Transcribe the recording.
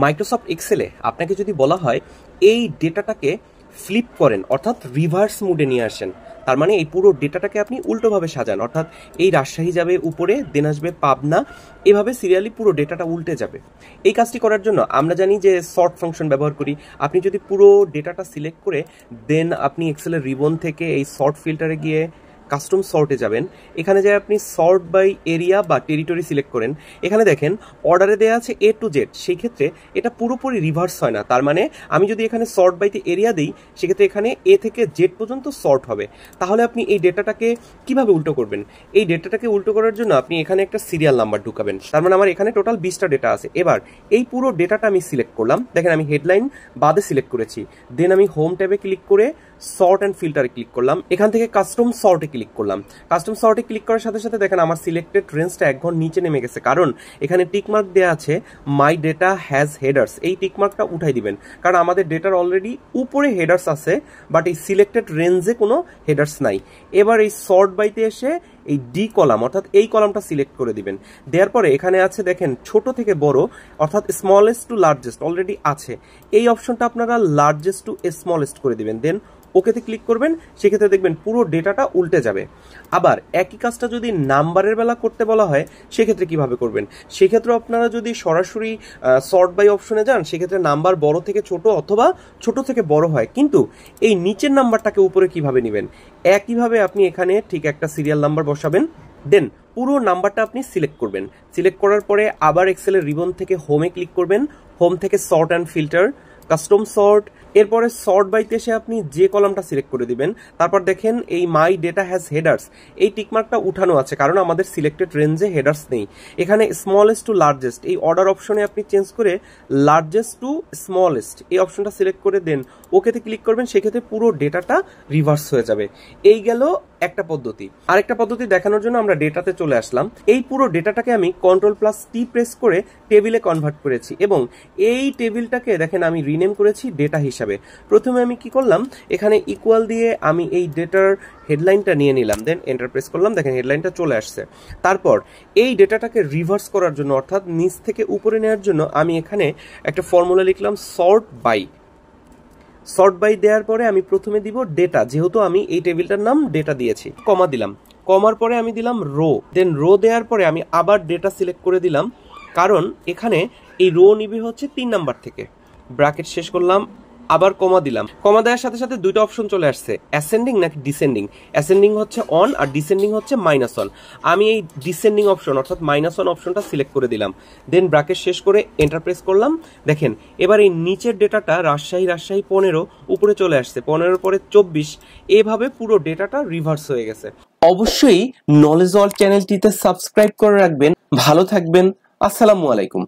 Microsoft এক্সেলে আপনাকে যদি বলা হয় এই ডেটাটাকে ফ্লিপ করেন, অর্থাৎ রিভার্স মুডে নিয়ে আসেন, তার মানে এই পুরো ডেটাটাকে আপনি উল্টোভাবে সাজান, অর্থাৎ এই রাজশাহী যাবে উপরে, দেন আসবে পাবনা, এভাবে সিরিয়ালি পুরো ডেটাটা উল্টে যাবে। এই কাজটি করার জন্য আমরা জানি যে সর্ট ফাংশন ব্যবহার করি। আপনি যদি পুরো ডেটাটা সিলেক্ট করে দেন আপনি এক্সেলের রিবন থেকে এই সর্ট ফিল্টারে গিয়ে কাস্টম সর্টে যাবেন, এখানে যে আপনি সর্ট বাই এরিয়া বা টেরিটরি সিলেক্ট করেন, এখানে দেখেন অর্ডারে দেওয়া আছে A to Z, সেই ক্ষেত্রে এটা পুরোপুরি রিভার্স হয় না। তার মানে আমি যদি এখানে সর্ট বাইতে এরিয়া দিই, সেক্ষেত্রে এখানে A থেকে Z পর্যন্ত সর্ট হবে। তাহলে আপনি এই ডেটাটাকে কিভাবে উল্টো করবেন? এই ডেটাটাকে উল্টো করার জন্য আপনি এখানে একটা সিরিয়াল নাম্বার ঢুকাবেন। তার মানে আমার এখানে টোটাল 20টা ডেটা আছে। এবার এই পুরো ডেটাটা আমি সিলেক্ট করলাম, দেখেন আমি হেডলাইন বাদে সিলেক্ট করেছি, দেন আমি হোম ট্যাবে ক্লিক করে সর্ট অ্যান্ড ফিল্টারে ক্লিক করলাম, এখান থেকে কাস্টম সর্টে ক্লিক করলাম। কাস্টম সর্টে ক্লিক করার সাথে সাথে দেখেন আমার সিলেক্টেড রেঞ্জটা 1 ঘর নিচে নেমে গেছে, কারণ এখানে টিকমার্ক দেওয়া আছে মাই ডেটা হ্যাজ হেডার্স। এই টিকমার্কটা উঠাই দিবেন, কারণ আমাদের ডেটার অলরেডি উপরে হেডার্স আছে, বাট এই সিলেক্টেড রেঞ্জে কোনো হেডার্স নাই। এবার এই সর্ট বাইতে এসে এই ডি কলাম, অর্থাৎ এই কলামটা সিলেক্ট করে দিবেন। দেওয়ার পরে এখানে আছে দেখেন ছোট থেকে বড়, অর্থাৎ স্মলেস্ট টু লার্জেস্ট অলরেডি আছে। এই অপশনটা আপনারা লার্জেস্ট টু স্মলেস্ট করে দিবেন, দেন ওকেতে ক্লিক করবেন। সেক্ষেত্রে দেখবেন পুরো ডেটাটা উল্টে যাবে। আবার একই কাজটা যদি নাম্বারের বেলা করতে বলা হয়, সেক্ষেত্রে কিভাবে করবেন? সেক্ষেত্রে আপনারা যদি সরাসরি সর্ট বাই অপশনে যান, সেক্ষেত্রে নাম্বার বড় থেকে ছোট অথবা ছোট থেকে বড় হয়, কিন্তু এই নিচের নাম্বারটাকে উপরে কিভাবে নেবেন? একইভাবে আপনি এখানে ঠিক একটা সিরিয়াল নাম্বার বসাবেন, দেন পুরো নাম্বারটা আপনি সিলেক্ট করবেন। সিলেক্ট করার পরে আবার এক্সেলের রিবন থেকে হোমে ক্লিক করবেন, হোম থেকে sort and filter, custom sort, এরপরে সর্ট বাইতে এসে আপনি যে কলামটা সিলেক্ট করে দিবেন। তারপর দেখেন এই মাই ডেটা হ্যাজ হেডার্স, এই টিকমার্কটা উঠানো আছে, কারণ আমাদের সিলেক্টেড রেঞ্জে হেডার্স নেই। এখানে স্মলেস্ট টু লার্জেস্ট এই অর্ডার অপশনে আপনি চেঞ্জ করে লার্জেস্ট টু স্মলেস্ট এই অপশনটা সিলেক্ট করে দেন ওকেতে ক্লিক করবেন। সেক্ষেত্রে পুরো ডেটাটা রিভার্স হয়ে যাবে। এই গেল একটা পদ্ধতি। আরেকটা পদ্ধতি দেখানোর জন্য আমরা ডেটাতে চলে আসলাম। এই পুরো ডেটাটাকে আমি Ctrl+T প্রেস করে টেবিলে কনভার্ট করেছি, এবং এই টেবিলটাকে দেখেন আমি রিনেম করেছি ডেটা হিসাবে। প্রথমে আমি কি করলাম, এখানে ইকুয়াল দিয়ে আমি এই ডেটার হেডলাইনটা নিয়ে নিলাম, দেন এন্টার প্রেস করলাম, দেখেন হেডলাইনটা চলে আসছে। তারপর এই ডেটাটাকে রিভার্স করার জন্য, অর্থাৎ নিচ থেকে উপরে নেওয়ার জন্য আমি এখানে একটা ফর্মুলা লিখলাম সর্ট বাই। সর্ট বাই দেওয়ার পরে আমি প্রথমে দিব ডেটা, যেহেতু আমি এই টেবিলটার নাম ডেটা দিয়েছি, কমা দিলাম। কমার পরে আমি দিলাম রো, দেন রো দেওয়ার পরে আমি আবার ডেটা সিলেক্ট করে দিলাম, কারণ এখানে এই রো নিবে হচ্ছে 3 নাম্বার থেকে। ব্র্যাকেট শেষ করলাম, আবার কমা দিলাম। কমা দেওয়ার সাথে সাথে দুইটা অপশন চলে আসছে, অ্যাসেন্ডিং নাকি ডিসেন্ডিং। অ্যাসেন্ডিং হচ্ছে অন আর ডিসেন্ডিং হচ্ছে -1। আমি এই ডিসেন্ডিং অপশন অর্থাৎ -1 অপশনটা সিলেক্ট করে দিলাম, দেন ব্র্যাকেট শেষ করে এন্টার প্রেস করলাম। দেখেন এবার এই নিচের ডেটাটা রাজশাহী 15, উপরে চলে আসছে 15 পরে 24, এভাবে পুরো ডেটাটা রিভার্স হয়ে গেছে। অবশ্যই নলেজ ওয়ার্ল্ড চ্যানেলটিতে সাবস্ক্রাইব করে রাখবেন। ভালো থাকবেন, আসসালামু আলাইকুম।